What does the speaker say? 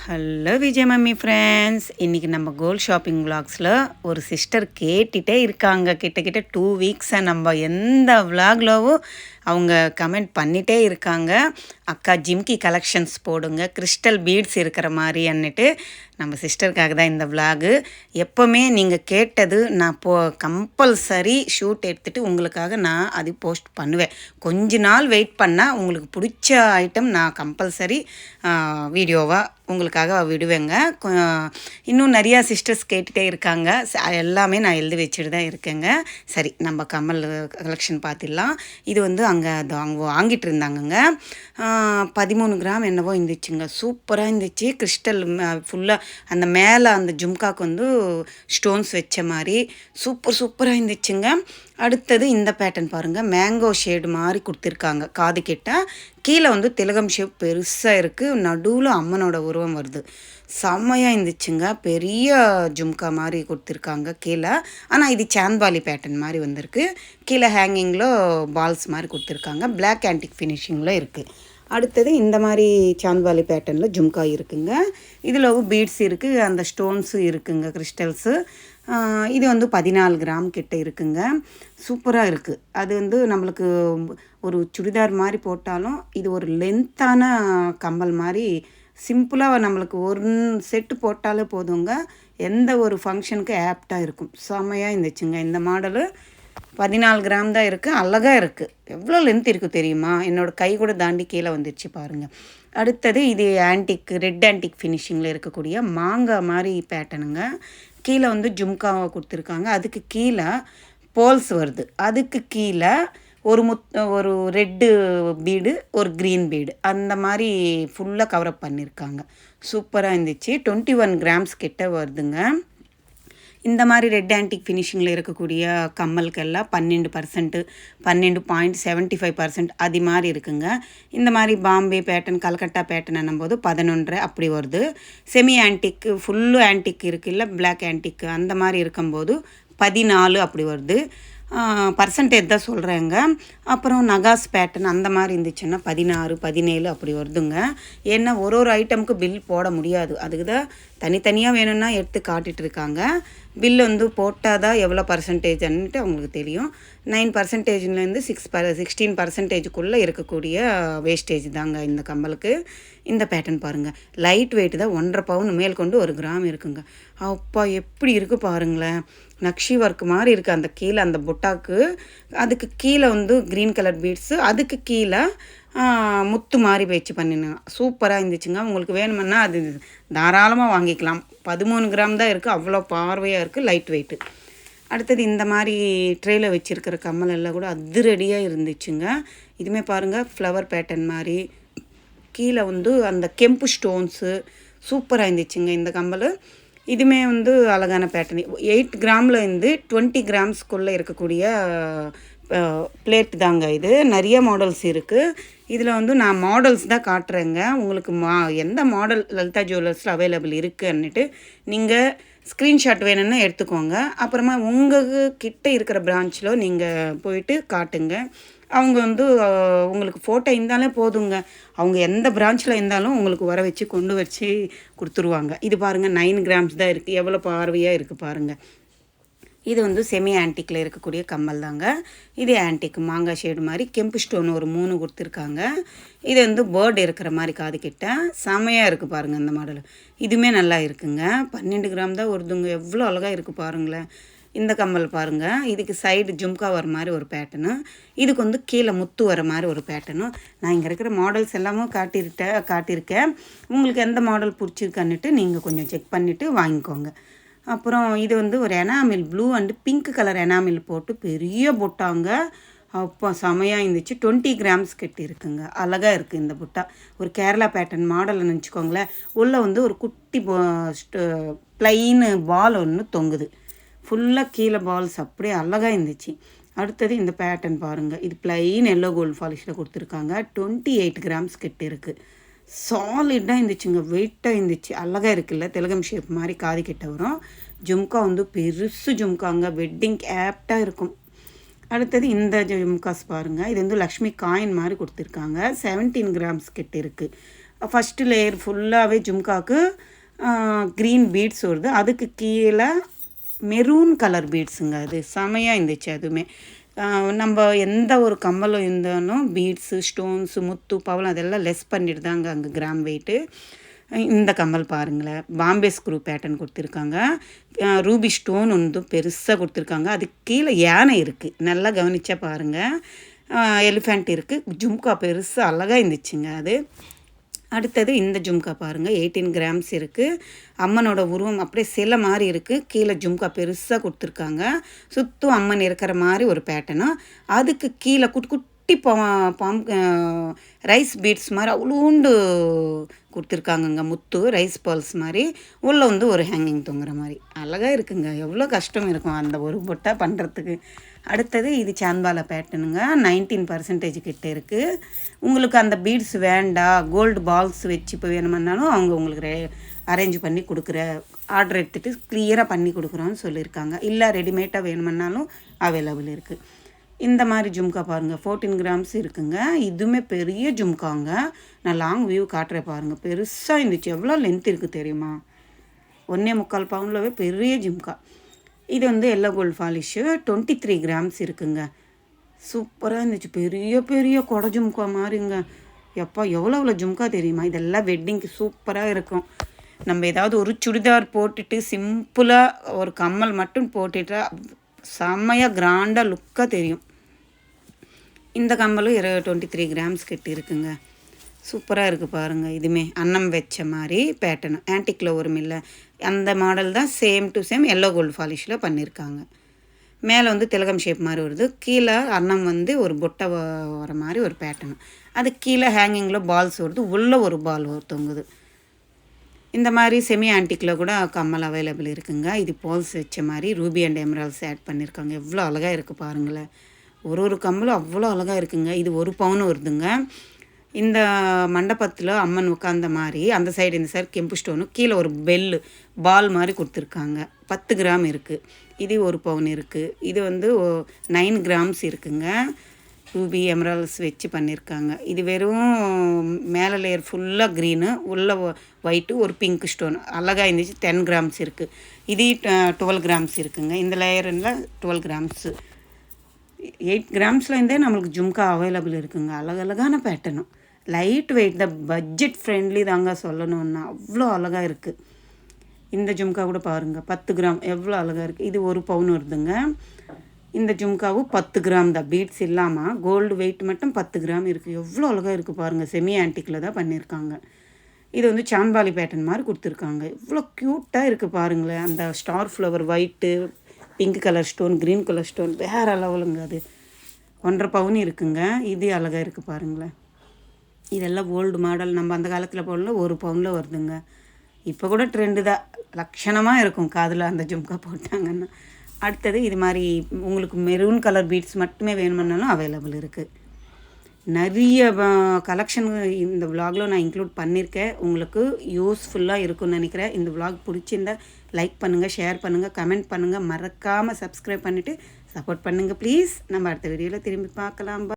Hello Vijay mummy friends, இன்றைக்கி நம்ம gold shopping விலாக்ஸில் ஒரு சிஸ்டர் கேட்டுகிட்டே இருக்காங்க. கிட்ட 2 வீக்ஸாக நம்ம எந்த விலாக்லவும் அவங்க கமெண்ட் பண்ணிகிட்டே இருக்காங்க. அக்கா ஜிம்கி கலெக்ஷன்ஸ் போடுங்க, கிறிஸ்டல் பீட்ஸ் இருக்கிற மாதிரின்னுட்டு. நம்ம சிஸ்டருக்காக தான் இந்த விலாகு. எப்போவுமே நீங்கள் கேட்டது நான் கம்பல்சரி ஷூட் எடுத்துகிட்டு உங்களுக்காக நான் அது போஸ்ட் பண்ணுவேன். கொஞ்ச நாள் வெயிட் பண்ணால் உங்களுக்கு பிடிச்ச ஐட்டம் நான் கம்பல்சரி வீடியோவாக உங்களுக்காக விடுவேங்க. இன்னும் நிறையா சிஸ்டர்ஸ் கேட்டுகிட்டே இருக்காங்க. எல்லாமே நான் எழுதி வச்சுட்டு தான் இருக்கேங்க. சரி, நம்ம கம்மல் கலெக்ஷன் பார்த்துடலாம். இது வந்து அங்கே அவங்க வாங்கிட்டு இருந்தாங்கங்க. 13 கிராம் என்னவோ இருந்துச்சுங்க. சூப்பராக இருந்துச்சு. கிறிஸ்டல் ஃபுல்லாக அந்த மேலே அந்த ஜும்காவுக்கு வந்து ஸ்டோன்ஸ் வச்ச மாதிரி சூப்பராக இருந்துச்சுங்க. அடுத்தது இந்த பேட்டர்ன் பாருங்கள், மேங்கோ ஷேடு மாதிரி கொடுத்துருக்காங்க. காது கிட்ட கீழே வந்து திலகம் ஷேப் பெருசாக இருக்குது, நடுவில் அம்மனோட உருவம் வருது. செம்மையாக இருந்துச்சுங்க. பெரிய ஜும்கா மாதிரி கொடுத்துருக்காங்க கீழே. ஆனால் இது சாந்த்பாலி பேட்டர்ன் மாதிரி வந்திருக்கு. கீழே ஹேங்கிங்கில் பால்ஸ் மாதிரி கொடுத்துருக்காங்க. பிளாக் ஆன்டிக் ஃபினிஷிங்கில் இருக்குது. அடுத்தது இந்த மாதிரி சாந்த்பாலி பேட்டர்னில் ஜும்கா இருக்குங்க. இதில் பீட்ஸ் இருக்குது, அந்த ஸ்டோன்ஸு இருக்குங்க, கிறிஸ்டல்ஸு. இது வந்து 14 கிராம் கிட்ட இருக்குங்க. சூப்பராக இருக்குது. அது வந்து நம்மளுக்கு ஒரு சுடிதார் மாதிரி போட்டாலும் இது ஒரு லென்த்தான கம்பல் மாதிரி சிம்பிளாக நம்மளுக்கு ஒரு செட்டு போட்டாலே போதுங்க. எந்த ஒரு ஃபங்க்ஷனுக்கு ஆப்டாக இருக்கும். செம்மையாக இருந்துச்சுங்க. இந்த மாடலு 14 கிராம் தான் இருக்குது. அழகாக இருக்குது. எவ்வளோ லென்த் இருக்குது தெரியுமா? என்னோடய கை கூட தாண்டி கீழே வந்துடுச்சு பாருங்கள். அடுத்தது இது ஆன்டிக், ரெட் ஆன்டிக் ஃபினிஷிங்கில் இருக்கக்கூடிய மாங்காய் மாதிரி பேட்டர்னுங்க. கீழே வந்து ஜும்காவை கொடுத்துருக்காங்க. அதுக்கு கீழே போல்ஸ் வருது. அதுக்கு கீழே ஒரு ரெட்டு பீடு, ஒரு க்ரீன் பீடு, அந்த மாதிரி ஃபுல்லாக கவரப் பண்ணியிருக்காங்க. சூப்பராக இருந்துச்சு. 21 கிராம்ஸ் கிட்ட வருதுங்க. இந்த மாதிரி ரெட் ஆன்டிக் ஃபினிஷிங்கில் இருக்கக்கூடிய கம்மலுக்கெல்லாம் 12%, 12.75% அது மாதிரி இருக்குங்க. இந்த மாதிரி பாம்பே பேட்டர்ன், கல்கட்டா பேட்டர்ன் என்னும்போது 11.5 அப்படி வருது. செமி ஆன்டிக்கு, ஃபுல்லு ஆன்டிக் இருக்குல்ல, பிளாக் ஆன்டிக்கு அந்த மாதிரி இருக்கும்போது 14 அப்படி வருது. பர்சன்டேஜ் தான் சொல்கிறேங்க. அப்புறம் நகாஸ் பேட்டர்ன் அந்த மாதிரி இருந்துச்சுன்னா 16, 17 அப்படி வருதுங்க. ஏன்னா ஒரு ஐட்டமுக்கு பில் போட முடியாது. அதுக்கு தான் தனித்தனியாக வேணும்னா எடுத்து காட்டிகிட்டு இருக்காங்க. பில் வந்து போட்டால் தான் எவ்வளோ பர்சன்டேஜ்ன்ட்டு அவங்களுக்கு தெரியும். 9%லேருந்து 16%க்குள்ளே இருக்கக்கூடிய வேஸ்டேஜ் தாங்க இந்த கம்பலுக்கு. இந்த பேட்டர்ன் பாருங்கள், லைட் வெயிட் தான். 1.5 பவுன் மேல் கொண்டு 1 கிராம் இருக்குங்க. அப்பா எப்படி இருக்குது பாருங்களேன். நக்ஷி ஒர்க் மாதிரி இருக்குது அந்த கீழே அந்த புட்டாக்கு. அதுக்கு கீழே வந்து க்ரீன் கலர் பீட்ஸு, அதுக்கு கீழே முத்து மாதிரி வச்சு பண்ணினாங்க. சூப்பராக இருந்துச்சுங்க. உங்களுக்கு வேணுமுன்னா அது தாராளமாக வாங்கிக்கலாம். 13 கிராம் தான் இருக்குது. அவ்வளோ பார்வையாக இருக்குது, லைட் வெயிட்டு. அடுத்தது இந்த மாதிரி ட்ரேயில் வச்சுருக்கிற கம்மல் எல்லாம் கூட அதிரடியாக இருந்துச்சுங்க. இதுவுமே பாருங்கள், ஃப்ளவர் பேட்டர்ன் மாதிரி கீழே வந்து அந்த கெம்பு ஸ்டோன்ஸு சூப்பராக இருந்துச்சுங்க இந்த கம்பல். இதுவுமே வந்து அழகான பேட்டர்ன். 8 கிராமில் இருந்து 20 கிராம்ஸ்க்குள்ளே இருக்கக்கூடிய பிளேட் தாங்க இது. நிறைய மாடல்ஸ் இருக்குது. இதில் வந்து நான் மாடல்ஸ் தான் காட்டுறேங்க. உங்களுக்கு எந்த மாடல் லலிதா ஜுவல்லர்ஸில் அவைலபிள் இருக்குன்னுட்டு நீங்கள் ஸ்க்ரீன்ஷாட் வேணும்னா எடுத்துக்கோங்க. அப்புறமா உங்கள் கிட்ட இருக்கிற பிரான்ச்சில் நீங்கள் போயிட்டு காட்டுங்க. அவங்க வந்து உங்களுக்கு ஃபோட்டோ இருந்தாலே போதுங்க. அவங்க எந்த பிரான்ச்சில் இருந்தாலும் உங்களுக்கு வர வச்சு கொண்டு வச்சு கொடுத்துருவாங்க. இது பாருங்கள், 9 கிராம்ஸ் தான் இருக்குது. எவ்வளோ பார்வையாக இருக்குது பாருங்கள். இது வந்து செமி ஆன்டிக்கில் இருக்கக்கூடிய கம்மல் தாங்க. இது ஆன்டிக் மாங்காய் ஷேடு மாதிரி கெம்பு ஸ்டோன் ஒரு 3 கொடுத்துருக்காங்க. இது வந்து பேர்டு இருக்கிற மாதிரி காது கிட்ட செமையாக இருக்குது பாருங்கள் இந்த மாடல். இதுவுமே நல்லா இருக்குங்க. 12 கிராம் தான் வருதுங்க. எவ்வளோ அழகாக இருக்குது பாருங்களேன். இந்த கம்மல் பாருங்கள், இதுக்கு சைடு ஜும்கா வர மாதிரி ஒரு பேட்டர்னு, இதுக்கு வந்து கீழே முத்து வர மாதிரி ஒரு பேட்டர்னு. நான் இங்கே இருக்கிற மாடல்ஸ் எல்லாமே காட்டியிருக்கேன். உங்களுக்கு எந்த மாடல் பிடிச்சிருக்கான்னுட்டு நீங்கள் கொஞ்சம் செக் பண்ணிவிட்டு வாங்கிக்கோங்க. அப்புறம் இது வந்து ஒரு எனாமில், ப்ளூ அண்டு பிங்க் கலர் எனாமில் போட்டு பெரிய புட்டாங்க. அப்போ செமையாக இருந்துச்சு. 20 கிராம்ஸ் கிட்ட இருக்குங்க. அழகாக இருக்குது இந்த புட்டா. ஒரு கேரளா பேட்டர்ன் மாடல்னு நினச்சிக்கோங்களேன். உள்ளே வந்து ஒரு குட்டி ப்ளைனு பால் ஒன்று தொங்குது. ஃபுல்லாக கீழே பால்ஸ் அப்படியே அழகாக இருந்துச்சு. அடுத்தது இந்த பேட்டர்ன் பாருங்கள். இது ப்ளைன் எல்லோ கோல்டு பாலிஷில் கொடுத்துருக்காங்க. 28 கிராம்ஸ் கிட்ட இருக்குது. சாலிடாக இருந்துச்சுங்க. வெயிட்டாக இருந்துச்சு. அழகாக இருக்குல்ல, திலகம் ஷேப் மாதிரி காது கிட்ட வரும். ஜும்கா வந்து பெருசு ஜும்காங்க. வெட்டிங் ஆப்டாக இருக்கும். அடுத்தது இந்த ஜும்காஸ் பாருங்கள். இது வந்து லக்ஷ்மி காயின் மாதிரி கொடுத்துருக்காங்க. 17 கிராம்ஸ் கிட்ட இருக்குது. ஃபஸ்ட்டு லேயர் ஃபுல்லாகவே ஜும்காவுக்கு க்ரீன் பீட்ஸ் வருது. அதுக்கு கீழே மெரூன் கலர் பீட்ஸுங்க. அது செமையாக இருந்துச்சு. அதுவுமே நம்ம எந்த ஒரு கம்மலும் இருந்தாலும் பீட்ஸு, ஸ்டோன்ஸு, முத்து, பவளம் அதெல்லாம் லெஸ் பண்ணிட்டு தாங்க அங்கே கிராம் வெயிட்டு. இந்த கம்மல் பாருங்களேன், பாம்பே ஸ்க்ரூ பேட்டர்ன் கொடுத்துருக்காங்க. ரூபி ஸ்டோன் வந்து பெருசாக கொடுத்துருக்காங்க. அதுக்கு கீழே யானை இருக்குது, நல்லா கவனிச்சா பாருங்கள். எலிஃபெண்ட் இருக்குது. ஜும்கா பெருசாக அழகாக இருந்துச்சுங்க அது. அடுத்தது இந்த ஜும்கா பாருங்கள், 18 கிராம்ஸ் இருக்குது. அம்மனோட உருவம் அப்படியே சிலை மாதிரி இருக்குது. கீழே ஜும்கா பெருசாக கொடுத்துருக்காங்க. சுற்றும் அம்மன் இருக்கிற மாதிரி ஒரு பேட்டர்னும். அதுக்கு கீழே குட்டி பாம் ரைஸ் பீட்ஸ் மாதிரி அவ்வளோண்டு கொடுத்துருக்காங்கங்க. முத்து ரைஸ் பால்ஸ் மாதிரி. உள்ளே வந்து ஒரு ஹேங்கிங் தொங்குற மாதிரி அழகாக இருக்குங்க. எவ்வளோ கஷ்டம் இருக்கும் அந்த ஒரு பொட்டா பண்ணுறதுக்கு. அடுத்தது இது சான்பாலா பேட்டர்னுங்க. 19% கிட்ட இருக்குது. உங்களுக்கு அந்த பீட்ஸ் வேண்டாம், கோல்டு பால்ஸ் வச்சு இப்போ வேணுமன்னாலும் அவங்க உங்களுக்கு அரேஞ்ச் பண்ணி கொடுக்குற ஆர்டர் எடுத்துகிட்டு கிளியராக பண்ணி கொடுக்குறோன்னு சொல்லியிருக்காங்க. இல்லை ரெடிமேடாக வேணுமன்னாலும் அவைலபிள் இருக்குது. இந்த மாதிரி ஜும்கா பாருங்கள், 14 கிராம்ஸ் இருக்குங்க. இதுவுமே பெரிய ஜும்காங்க. நான் லாங் வியூ காட்டுறேன் பாருங்கள். பெருசாக இருந்துச்சு. எவ்வளோ லென்த் இருக்குது தெரியுமா? 1.25 பவுன்லவே பெரிய ஜும்கா. இது வந்து எல்லோ கோல்டு பாலிஷு. 23 கிராம்ஸ் இருக்குங்க. சூப்பராக இருந்துச்சு. பெரிய பெரிய கொடை ஜும்கா மாதிரிங்க. எப்பா எவ்வளோ ஜும்கா தெரியுமா? இதெல்லாம் வெட்டிங்க்கு சூப்பராக இருக்கும். நம்ம ஏதாவது ஒரு சுடிதார் போட்டுட்டு சிம்பிளாக ஒரு கம்மல் மட்டும் போட்டுட்டா செம்மையாக கிராண்டாக லுக்காக தெரியும். இந்த கம்மலும் 23 கிராம்ஸ் கிட்ட இருக்குங்க. சூப்பராக இருக்குது பாருங்கள். இதுவுமே அன்னம் வச்ச மாதிரி பேட்டர்னு ஆன்டிக்கில் வரும் இல்லை, அந்த மாடல் தான். Same to same yellow gold பாலிஷில் பண்ணியிருக்காங்க. மேலே வந்து திலகம் ஷேப் மாதிரி வருது. கீழே அன்னம் வந்து ஒரு பொட்டை வர மாதிரி ஒரு பேட்டர்னு. அது கீழே ஹேங்கிங்கில் பால்ஸ் வருது. உள்ளே ஒரு பால் தொங்குது. இந்த மாதிரி செமி ஆன்டிக்கில் கூட கம்மல் அவைலபிள் இருக்குங்க. இது பால்ஸ் வச்ச மாதிரி ரூபி அண்ட் எமரால்ஸ் ஆட் பண்ணியிருக்காங்க. எவ்வளோ அழகாக இருக்குது பாருங்களேன். ஒரு கம்மலும் அவ்வளோ அழகாக இருக்குங்க. இது 1 பவுன் வருதுங்க. இந்த மண்டபத்தில் அம்மன் உட்காந்த மாதிரி அந்த சைடு இந்த சைடு கெம்பு ஸ்டோனு, கீழே ஒரு பெல்லு பால் மாதிரி கொடுத்துருக்காங்க. 10 கிராம் இருக்குது. இது 1 பவுன் இருக்குது. இது வந்து 9 கிராம்ஸ் இருக்குங்க. ரூபி எமரால்ஸ் வச்சு பண்ணியிருக்காங்க. இது வெறும் மேலே லேயர் ஃபுல்லாக க்ரீனு, உள்ள ஒயிட்டு, ஒரு பிங்க் ஸ்டோன் அழகாக இருந்துச்சு. 10 கிராம்ஸ் இருக்குது. இது 12 கிராம்ஸ் இருக்குங்க. இந்த லேயரில் 12 கிராம்ஸு. 8 கிராம்ஸ்லேருந்தே நம்மளுக்கு ஜும்கா அவைலபிள் இருக்குங்க. அழகழகான பேட்டர்னும் லைட் வெயிட் தான், பட்ஜெட் ஃப்ரெண்ட்லி தாங்க சொல்லணுன்னா. அவ்வளோ அழகாக இருக்குது. இந்த ஜும்கா கூட பாருங்கள், 10 கிராம் எவ்வளோ அழகாக இருக்குது. இது 1 பவுன் வருதுங்க. இந்த ஜும்காவும் 10 கிராம் தான், பீட்ஸ் இல்லாமல். கோல்டு வெயிட் மட்டும் 10 கிராம் இருக்குது. எவ்வளோ அழகாக இருக்குது பாருங்கள். செமி ஆன்டிக்கில் தான் பண்ணியிருக்காங்க. இது வந்து சான்பாலி பேட்டர்ன் மாதிரி கொடுத்துருக்காங்க. எவ்வளோ க்யூட்டாக இருக்குது பாருங்களேன். அந்த star flower white, pink colour stone, green colour stone வேறு லெவலுங்க. அது 1.5 பவுன் இருக்குங்க. இது அழகாக இருக்குது பாருங்களேன். இதெல்லாம் ஓல்டு மாடல். நம்ம அந்த காலத்தில் போடல 1 பவுனில் வருதுங்க. இப்போ கூட ட்ரெண்டு தான். லட்சணமாக இருக்கும் காதில் அந்த ஜும்கா போட்டாங்கன்னா. அடுத்தது இது மாதிரி உங்களுக்கு மெரூன் கலர் பீட்ஸ் மட்டுமே வேணும்னாலும் அவைலபிள் இருக்குது. நிறைய கலெக்ஷன் இந்த விலாகில் நான் இன்க்ளூட் பண்ணியிருக்கேன். உங்களுக்கு யூஸ்ஃபுல்லாக இருக்கும்னு நினைக்கிறேன். இந்த விலாக் பிடிச்சிருந்தா லைக் பண்ணுங்கள், ஷேர் பண்ணுங்கள், கமெண்ட் பண்ணுங்கள். மறக்காமல் சப்ஸ்கிரைப் பண்ணிவிட்டு சப்போர்ட் பண்ணுங்கள் ப்ளீஸ். நம்ம அடுத்த வீடியோவில் திரும்பி பார்க்கலாம்.